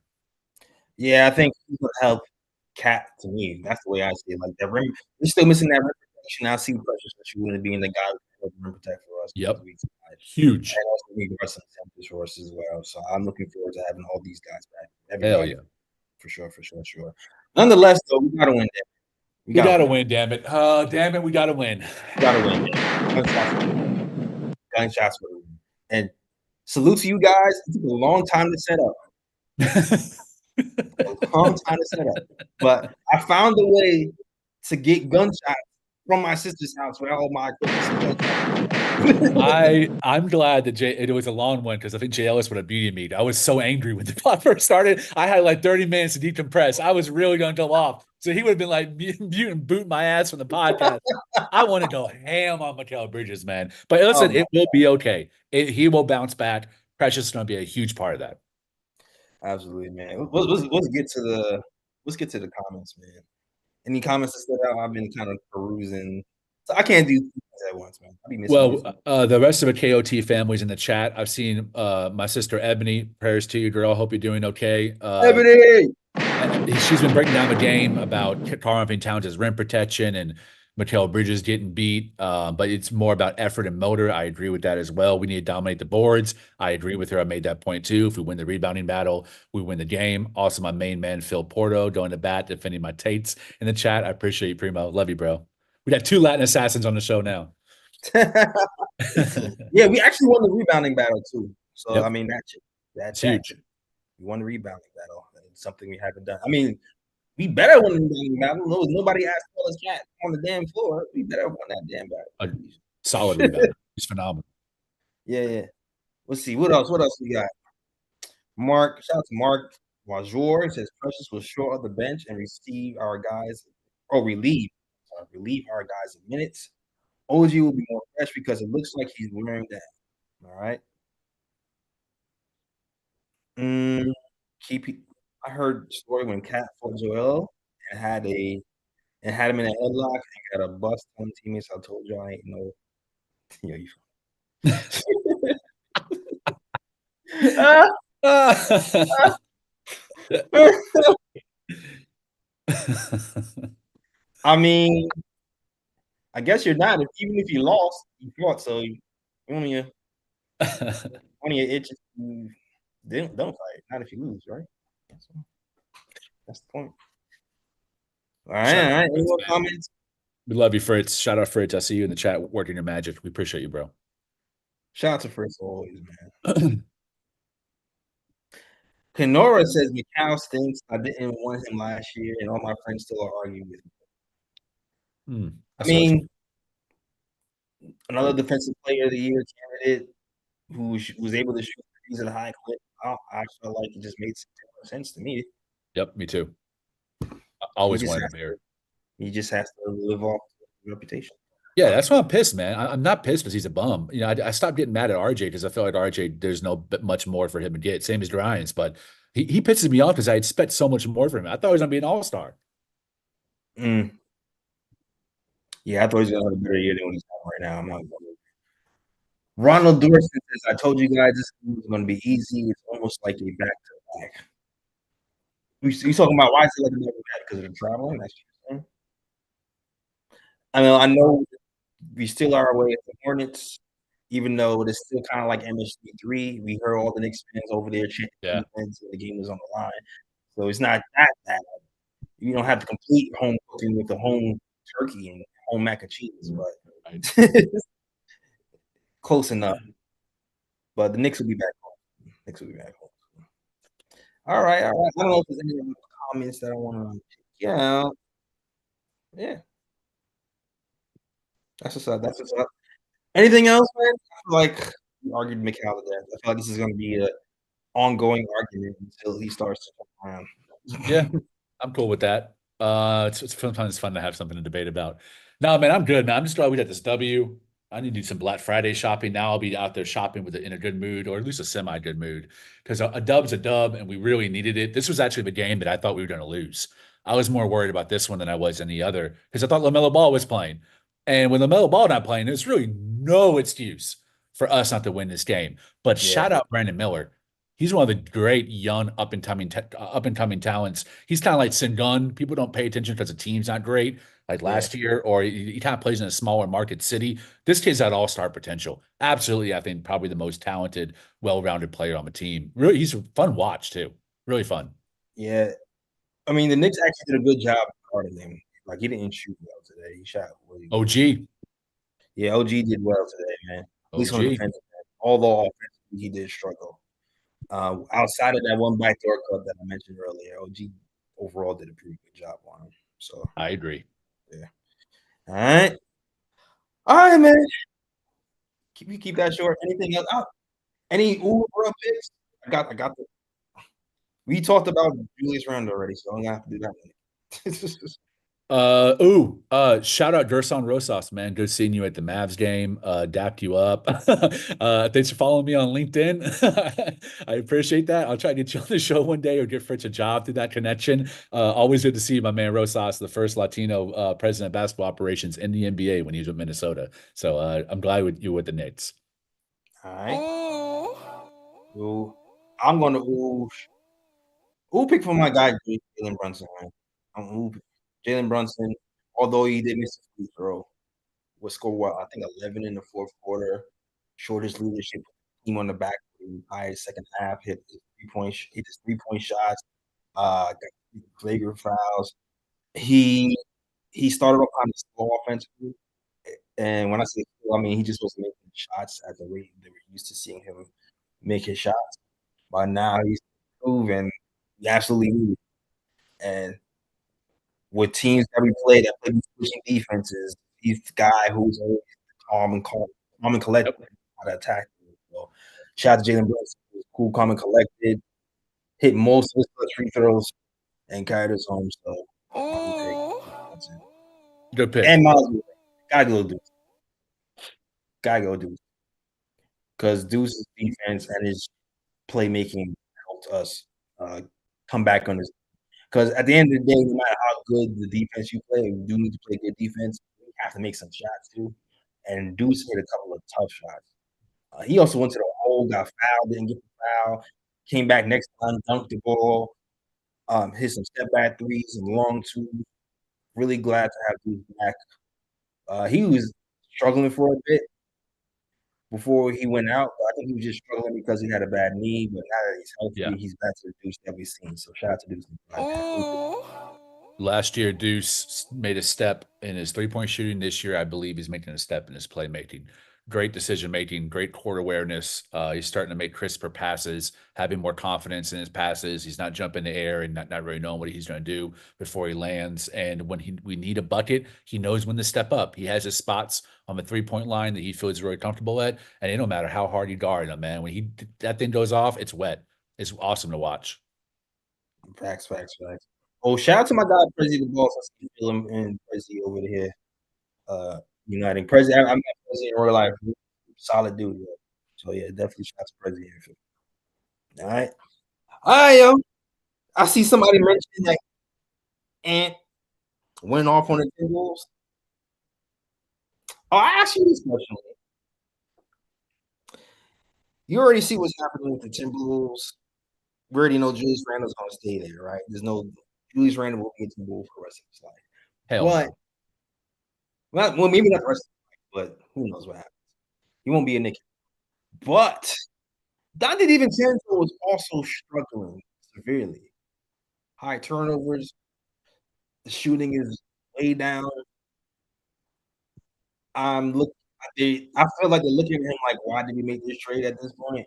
Yeah, I think he's gonna help Cat to me. That's the way I see it. Like that rim, we're still missing that rim protection. I see Precious that you want to be in the guy who can rim protect for us. Yep. Huge. And also we got some centers for us as well. So I'm looking forward to having all these guys back. Everybody. Hell yeah. For sure. Nonetheless, though, we gotta win. We gotta win, damn it. Damn it, we gotta win. We gotta win. Gunshots for the win. And salute to you guys. It took a long time to set up. A long time to set up. But I found a way to get gunshots from my sister's house where all my I'm glad that it was a long one because I think Jay Ellis would have beaten me. I was so angry when the pod first started. I had like 30 minutes to decompress. I was really going to go off. So he would have been like mute and boot my ass from the podcast. I want to go ham on MIkal Bridges, man. But listen, it will be okay. He will bounce back. Precious is going to be a huge part of that. Absolutely, man. Let's get to the comments, man. Any comments that stood out? I've been kind of perusing. So I can't do things at once, man. I'll be missing. The rest of the KOT families in the chat. I've seen my sister Ebony. Prayers to you, girl. Hope you're doing okay. Ebony. She's been breaking down the game about Karl-Anthony Towns' rim protection and MIkal Bridges getting beat, but it's more about effort and motor. I agree with that as well. We need to dominate the boards. I agree with her. I made that point too. If we win the rebounding battle, we win the game. Also, my main man, Phil Porto, going to bat, defending my Tates in the chat. I appreciate you, Primo. Love you, bro. We got 2 Latin assassins on the show now. Yeah, we actually won the rebounding battle too. So, yep. I mean, that's huge. We won the rebounding battle. It's something we haven't done. I mean, we better win the rebounding battle. Nobody asked for us Cat on the damn floor. We better win that damn battle. A solid rebound. He's phenomenal. Yeah. Let's see. What else we got? Mark, shout out to Mark Wajor. Says Precious was short of the bench and relieve our guys of minutes. OG will be more fresh because it looks like he's learned that. All right. I heard the story when Cat fought Joel and had him in a headlock and got a bust on teammates. I told you I ain't no. Yeah, you. I mean, I guess you're not. Even if you lost, you fought. So only your itch. Don't fight. Not if you lose, right? That's the point. All right. Any more comments? We love you, Fritz. Shout out, Fritz. I see you in the chat working your magic. We appreciate you, bro. Shout out to Fritz always, man. Kenora says MIkal stinks. I didn't want him last year, and all my friends still are arguing with me. I mean, another defensive player of the year candidate who was able to shoot threes at a high clip. I felt like it just made sense to me. Yep, me too. I always wanted to bear. He just has to live off the reputation. Yeah, that's why I'm pissed, man. I'm not pissed because he's a bum. You know, I stopped getting mad at RJ because I feel like RJ, there's no much more for him to get. Same as Ryan's, but he pisses me off because I expect so much more from him. I thought he was gonna be an all-star. Yeah, I thought he was gonna have a better year than what he's having right now. I'm not gonna. Ronald Dorson says, I told you guys this was going to be easy. It's almost like a back-to-back. You talking about why is it like a back-to-back? Because of the traveling? That's what you're saying? I mean, I know we still are away at the Hornets, even though it's still kind of like MSG3. We heard all the Knicks fans over there chanting the game was on the line. So it's not that bad. You don't have to complete home cooking with the home turkey and home mac and cheese, but close enough. But the Knicks will be back home. All right. I don't know if there's any other comments that I want to check out. Yeah. That's what's up. Anything else, man? I feel like we argued MIkal to death. I feel like this is going to be an ongoing argument until he starts to come around. Yeah, I'm cool with that. Sometimes fun to have something to debate about. No, man, I'm good, man. I'm just glad we got this W. I need to do some Black Friday shopping. Now I'll be out there shopping in a good mood, or at least a semi-good mood, because a dub's a dub, and we really needed it. This was actually the game that I thought we were going to lose. I was more worried about this one than I was any other, because I thought LaMelo Ball was playing. And with LaMelo Ball not playing, there's really no excuse for us not to win this game. But shout out Brandon Miller. He's one of the great young up and coming talents. He's kind of like Sengun. People don't pay attention because the team's not great, like last year, or he kind of plays in a smaller market city. This kid's got all-star potential. Absolutely, I think probably the most talented, well-rounded player on the team. Really, he's a fun watch too. Really fun. Yeah, I mean the Knicks actually did a good job guarding him. Like he didn't shoot well today. He shot really well. OG. Yeah, OG did well today, man. At least on the defensive end. Although offensively he did struggle. Outside of that one backdoor cut that I mentioned earlier, OG overall did a pretty good job on him. So I agree. Yeah. All right, man. Keep that short. Anything else? Any Uber picks? I got the. We talked about Julius Randle already, so I'm gonna have to do that one. Shout out Gerson Rosas, man. Good seeing you at the Mavs game. Dapped you up. Thanks for following me on LinkedIn. I appreciate that. I'll try to get you on the show one day or get Fritz a job through that connection. Always good to see my man Rosas, the first Latino president of basketball operations in the NBA when he was with Minnesota. So I'm glad you with the Knicks. All right. Ooh. I'm gonna pick for my guy Jalen Brunson, man. Jalen Brunson, although he did miss a free throw, would score I think 11 in the fourth quarter. Shortest leadership team on the back for the entire second half. Hit his 3-point shots. Got flagrant fouls. He started off kind of slow offensively, and when I say slow, I mean he just wasn't making shots at the rate that we're used to seeing him make his shots. But now he's proven he absolutely needed it. And with teams that we play that play switching defenses, he's the guy who's always calm and collected how to attack. So shout out to Jalen Brunson, who's cool, calm and collected, hit most of his free throws, and carried us home. So good pick. And Miles, gotta go Deuce. Because Deuce's defense and his playmaking helped us come back on this. Because at the end of the day, no matter how good the defense you play, you do need to play good defense. You have to make some shots too. And Deuce hit a couple of tough shots. He also went to the hole, got fouled, didn't get the foul, came back next time, dunked the ball, hit some step back threes and long twos. Really glad to have Deuce back. He was struggling for a bit before he went out. I think he was just struggling because he had a bad knee, but now that he's healthy, he's back to the Deuce that we've seen. So shout out to Deuce. Last year, Deuce made a step in his three-point shooting. This year, I believe he's making a step in his playmaking. great decision making, great court awareness. He's starting to make crisper passes, having more confidence in his passes. He's not jumping in the air and not really knowing what he's going to do before he lands. And when we need a bucket, he knows when to step up. He has his spots on the 3-point line that he feels really comfortable at, and it don't matter how hard you guard him, man. When that thing goes off, it's wet. It's awesome to watch. Facts. Oh, shout out to my guy Prezi the Boss. I see Phil and Prezi over here. Uniting Prezi. I met Prezi in real life. Solid dude. Yeah. So yeah, definitely shout out to Prezi here. All right. I see somebody mention that Ant went off on the Timberwolves. Oh, I asked you this question. You already see what's happening with the Timberwolves. We already know Julius Randle's going to stay there, right? There's no Julius Randle will be a Timberwolves for the rest of his life. Hell, well, maybe not the rest of his life, but who knows what happens. He won't be a Knick. But Dante DiVincenzo was also struggling severely. High turnovers. The shooting is way down. I feel like they're looking at him like, why did we make this trade at this point?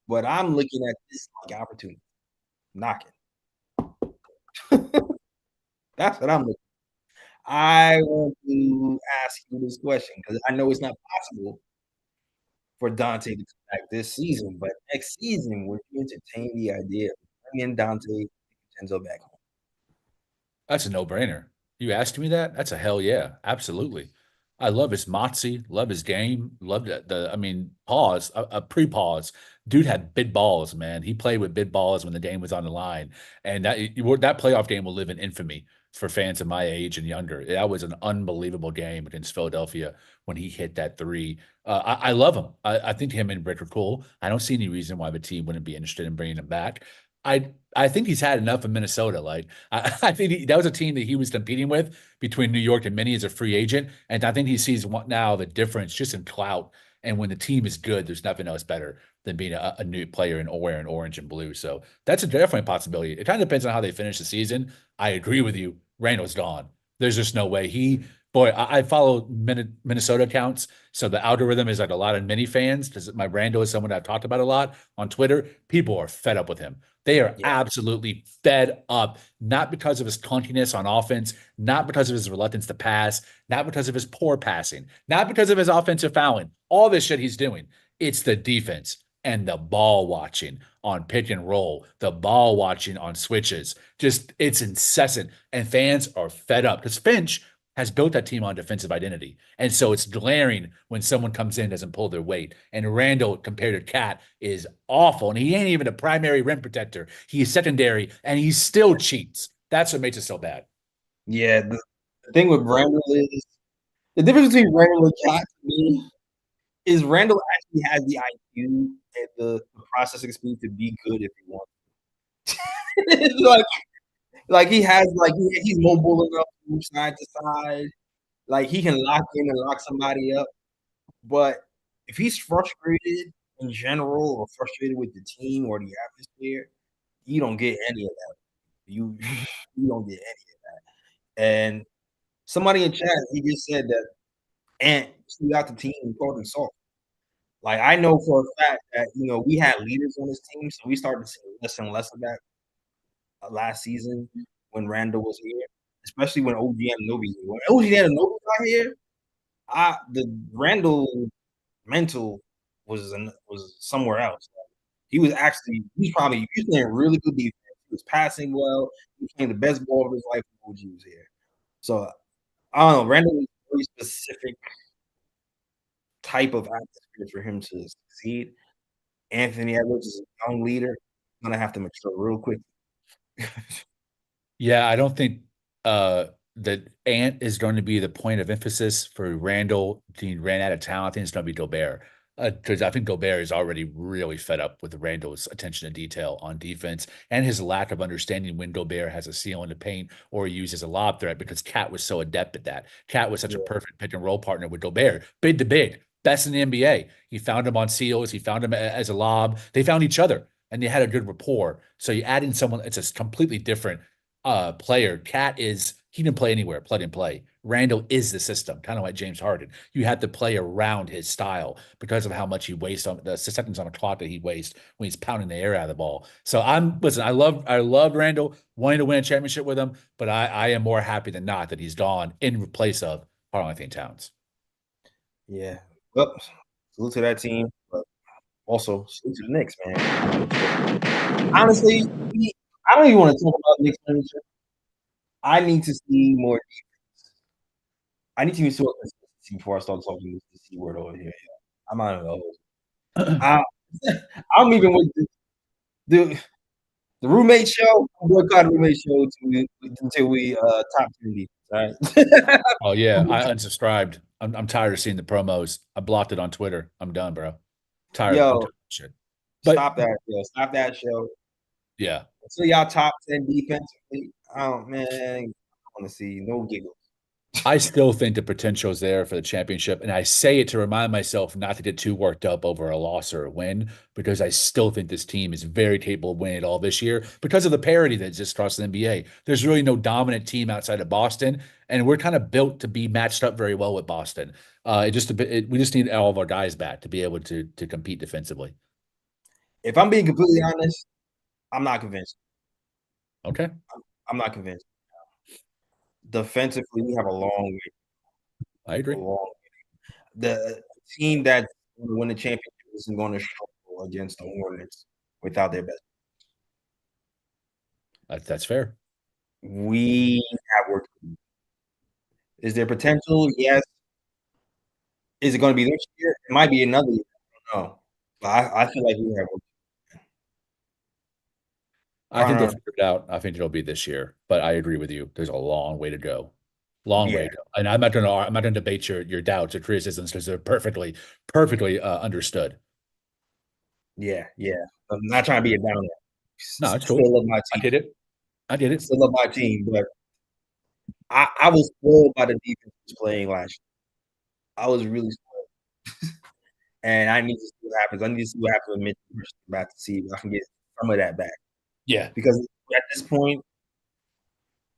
But I'm looking at this like opportunity. Knocking. That's what I'm looking at. I want to ask you this question because I know it's not possible for Dante to come back this season, but next season, would you entertain the idea of bringing Dante DiVincenzo back home? that's a no-brainer. You asked me that? That's a hell yeah. Absolutely. I love his moxie, love his game, love pause, a pre-pause. Dude had big balls, man. He played with big balls when the game was on the line. And that playoff game will live in infamy for fans of my age and younger. That was an unbelievable game against Philadelphia when he hit that three. I love him. I think him and Brick are cool. I don't see any reason why the team wouldn't be interested in bringing him back. I think he's had enough of Minnesota. Like I think that was a team that he was competing with between New York and Minnie as a free agent, and I think he sees now the difference just in clout. And when the team is good, there's nothing else better than being a new player and wearing orange and blue. So that's definitely a possibility. It kind of depends on how they finish the season. I agree with you. Randall's gone. There's just no way I follow Minnesota accounts. So the algorithm is like a lot of mini fans because my Randall is someone I've talked about a lot on Twitter. People are fed up with him. They are absolutely fed up, not because of his clunkiness on offense, not because of his reluctance to pass, not because of his poor passing, not because of his offensive fouling, all this shit he's doing. It's the defense and the ball watching on pick and roll, the ball watching on switches. Just it's incessant. And fans are fed up because Finch has built that team on defensive identity. And so it's glaring when someone comes in and doesn't pull their weight. And Randle, compared to Cat, is awful. And he ain't even a primary rim protector. He's secondary, and he still cheats. That's what makes it so bad. Yeah, the thing with Randle is the difference between Randle and Cat to me is Randle actually has the IQ and the processing speed to be good if he wants. like he has he's mobile enough to move side to side. Like he can lock in and lock somebody up. But if he's frustrated in general or frustrated with the team or the atmosphere, you don't get any of that. You don't get any of that. And somebody in chat, he just said that Ant threw out the team and called him soft. Like I know for a fact that we had leaders on this team, so we started to see less and less of that last season when Randle was here, especially when OG Anunoby. When OG Anunoby got here, the Randle mental was somewhere else. He was playing really good defense. He was passing well. He was playing the best ball of his life when OG was here. So I don't know. Randle was a very specific type of atmosphere for him to succeed. Anthony Edwards is a young leader. He's gonna have to mature real quick. Yeah, I don't think that Ant is going to be the point of emphasis for Randle being ran out of town. I think it's going to be Gobert. Because I think Gobert is already really fed up with Randle's attention to detail on defense and his lack of understanding when Gobert has a seal in the paint or he uses a lob threat because Cat was so adept at that. Cat was such a perfect pick and roll partner with Gobert. Big to big. Best in the NBA. He found him on seals. He found him as a lob. They found each other and they had a good rapport. So you add in someone, it's a completely different player. Cat he didn't play anywhere, plug and play. Randle is the system, kind of like James Harden. You have to play around his style because of how much he wastes on the seconds on the clock that he wastes when he's pounding the air out of the ball. So listen, I love Randle, wanting to win a championship with him, but I am more happy than not that he's gone in place of Karl-Anthony Towns. Yeah. Well, salute to that team, but also salute to the Knicks, man. Honestly, I don't even want to talk about Knicks manager. I need to see more defense. I need to see more consistency before I start talking this C word over here. I'm not even gonna I'm even with the roommate show. I'm boycott the roommate show until we top 10 defense. All right. Oh yeah, I unsubscribed. I'm tired of seeing the promos. I blocked it on Twitter. I'm done, bro. I'm tired of shit. But stop that show. Stop that show. Yeah. Until y'all top 10 defensively, oh man, I want to see no giggles. I still think the potential is there for the championship. And I say it to remind myself not to get too worked up over a loss or a win, because I still think this team is very capable of winning it all this year because of the parity that exists across the NBA. There's really no dominant team outside of Boston, and we're kind of built to be matched up very well with Boston. We just need all of our guys back to be able to compete defensively. If I'm being completely honest, I'm not convinced. Okay. I'm not convinced. Defensively, we have a long way. I agree. The team that's going to win the championship isn't going to struggle against the Hornets without their best. That's fair. We have work to do. Is there potential? Yes. Is it going to be this year? It might be another year. I don't know. But I feel like we have work to do. I think they'll figure it out. I think it'll be this year, but I agree with you. There's a long way to go. Long way to go. And I'm not going to debate your doubts or criticisms because they're perfectly understood. Yeah. I'm not trying to be a downer. No, it's cool. Still love my team. I did it. Still love my team, but I was spoiled by the defense playing last year. I was really spoiled. And I need to see what happens. I need to see what happens with Mitch back to see if I can get some of that back. Yeah. Because at this point,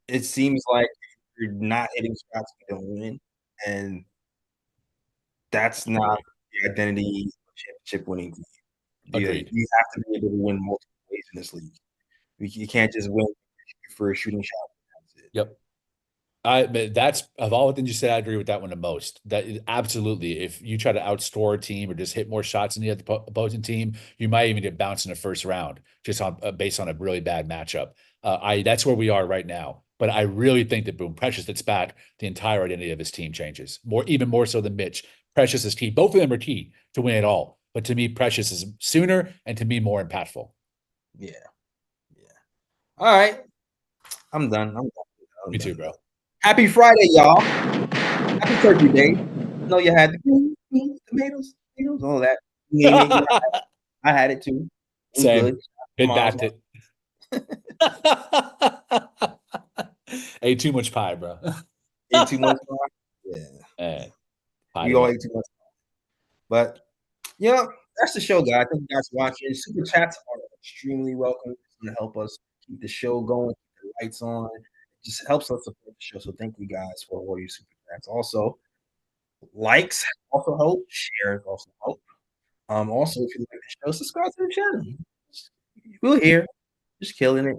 it seems like if you're not hitting shots, you don't win. And that's not the identity of championship winning. Agreed. You have to be able to win multiple ways in this league. You can't just win for a shooting shot. That's it. Yep. That's of all the things you said, I agree with that one the most. That is absolutely, if you try to outscore a team or just hit more shots than the other opposing team, you might even get bounced in the first round just on based on a really bad matchup. That's where we are right now. But I really think that boom, Precious that's back, the entire identity of his team changes. Even more so than Mitch. Precious is key. Both of them are key to win it all. But to me, Precious is sooner and to me more impactful. Yeah. All right. I'm done. Me too, bro. Happy Friday, y'all. Happy Turkey Day. I know you had the tomatoes, all that. I had it too. It Same. Good. Backed it. Ate too much pie, bro. Ate too much pie? Yeah. We all ate too much pie. But, yeah, that's the show, guys. Thank you guys for watching. Super chats are extremely welcome. It's going to help us keep the show going, keep the lights on. It just helps us support the show. So thank you guys for all your super chats. Also, likes also help. Shares also help. Also, if you like the show, subscribe to the channel. We're here, just killing it,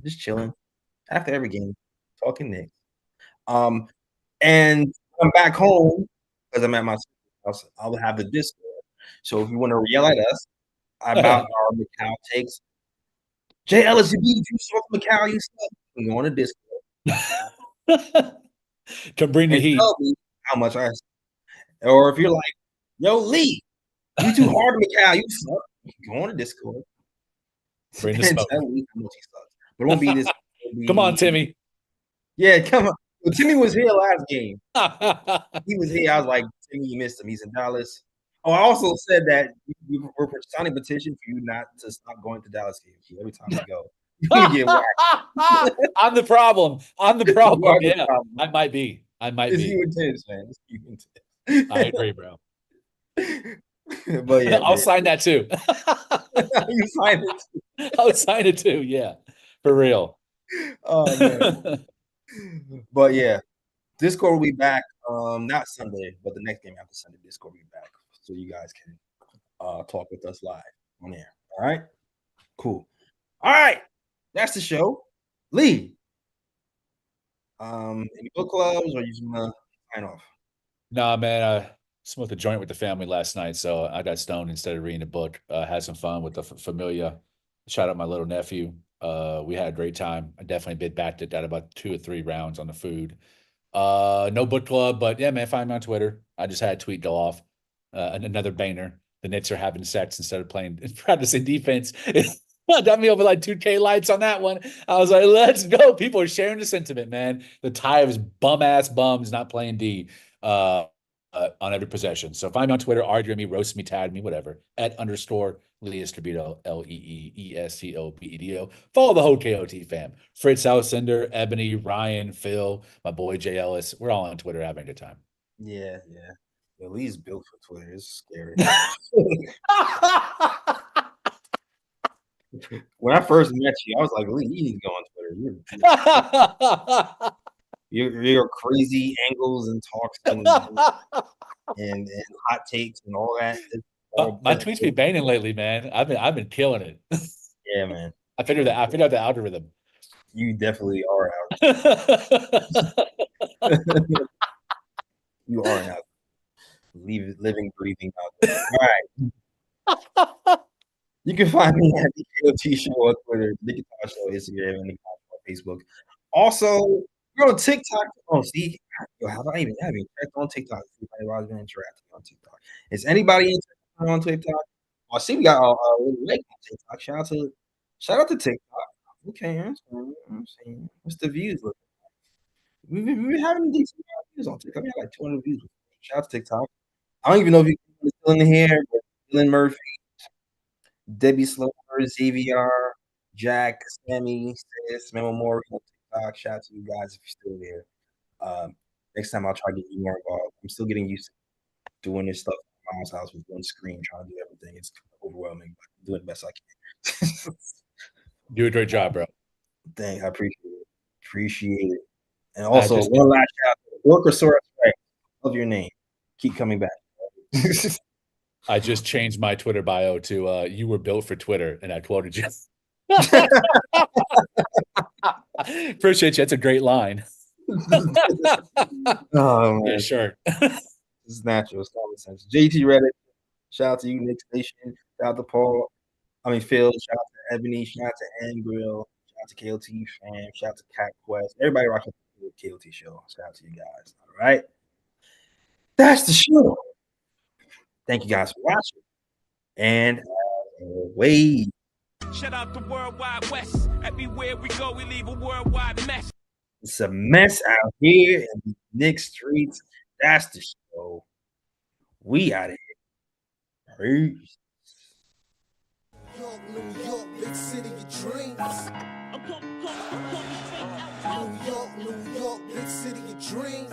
just chilling after every game, talking Knicks. And I'm back home because I'm at my house. I'll have the Discord. So if you want to yell at us about our MIkal takes, JLSB, you saw MIkal, you suck. You go on the Discord. Come bring the heat. Tell me how much I. Or if you're like, yo, Lee, you too hard, MIkal, you suck. Go on the Discord. Bring the smoke. Tell Lee how much he sucks. But it won't be this. Come on, Timmy. Yeah, come on. Well, Timmy was here last game. He was here. I was like, Timmy, you missed him. He's in Dallas. Oh, I also said that we're signing a petition for you not to stop going to Dallas games. Every time you go, you get whacked. I'm the problem. Yeah, problem. I might be. It's you intense, man. It's you intense. I agree, bro. But yeah, I'll sign that too. You sign it too. I'll sign it too. Yeah, for real. Oh man. But yeah, Discord will be back. Not Sunday, but the next game after Sunday, Discord will be back. So you guys can talk with us live on air. All right. Cool. All right. That's the show. Lee. Any book clubs or you just gonna sign off? Nah, man, I smoked a joint with the family last night, so I got stoned instead of reading a book. Had some fun with the familia. Shout out my little nephew. We had a great time. I definitely bit back at about 2 or 3 rounds on the food. No book club, but yeah, man, find me on Twitter. I just had a tweet go off. Another banger. The Knicks are having sex instead of playing practicing defense. Got me over like 2K lights on that one. I was like, let's go. People are sharing the sentiment, man. The tide of bum ass bums not playing D on every possession. So find me on Twitter, argue with me, roast me, tag me, whatever. @_ Lee Escobedo, LEEESCOBEDO. Follow the whole KOT fam. Fritz Alcindor, Ebony, Ryan, Phil, my boy Jay Ellis. We're all on Twitter having a good time. Yeah. Yo, Lee's built for Twitter. It's scary. When I first met you, I was like, Lee, you need to go on Twitter. Your crazy angles and talks and hot takes and all that. My tweets be banging lately, man. I've been killing it. Yeah, man. I figured out the algorithm. You definitely are out. You are out. Living, breathing out there. All right. You can find me at the KOT Show on Twitter, Knick Of Time Show, Instagram, and on Facebook. Also, we're on TikTok. Oh, see, yo, have I even checked on TikTok? See if anybody's been interacting on TikTok. Is anybody interacting on TikTok? Oh, I see we got a little like on TikTok. Shout out to TikTok. Okay, I'm saying, what's the views looking like? We've been having decent views on TikTok. We had like 200 views. Shout out to TikTok. I don't even know if you're still in here, but Dylan Murphy, Debbie Slover, ZVR, Jack, Sammy, Sis, Memo Moore on TikTok. Shout out to you guys if you're still there. Next time I'll try to get you more involved. I'm still getting used to doing this stuff at my mom's house with one screen, trying to do everything. It's overwhelming, but I'm doing the best I can. Do a great job, bro. Thanks. I appreciate it. And also, one last shout out to Orchosaurus Rex. Love your name. Keep coming back. I just changed my Twitter bio to you were built for Twitter, and I quoted you. Appreciate you. That's a great line. Oh, man. Yeah, sure. This is natural. It's common sense. JT Reddit. Shout out to you, Knicks Nation. Shout out to Phil. Shout out to Ebony. Shout out to Angrill. Shout out to KOT Fam. Shout out to Cat Quest. Everybody rocking the KOT show. Shout out to you guys. All right. That's the show. Thank you guys for watching. And as always, shout out the Worldwide West. Everywhere we go, we leave a worldwide mess. It's a mess out here in the Knicks streets. That's the show. We out of here. Peace. New York, big city of dreams. New York, big city of dreams.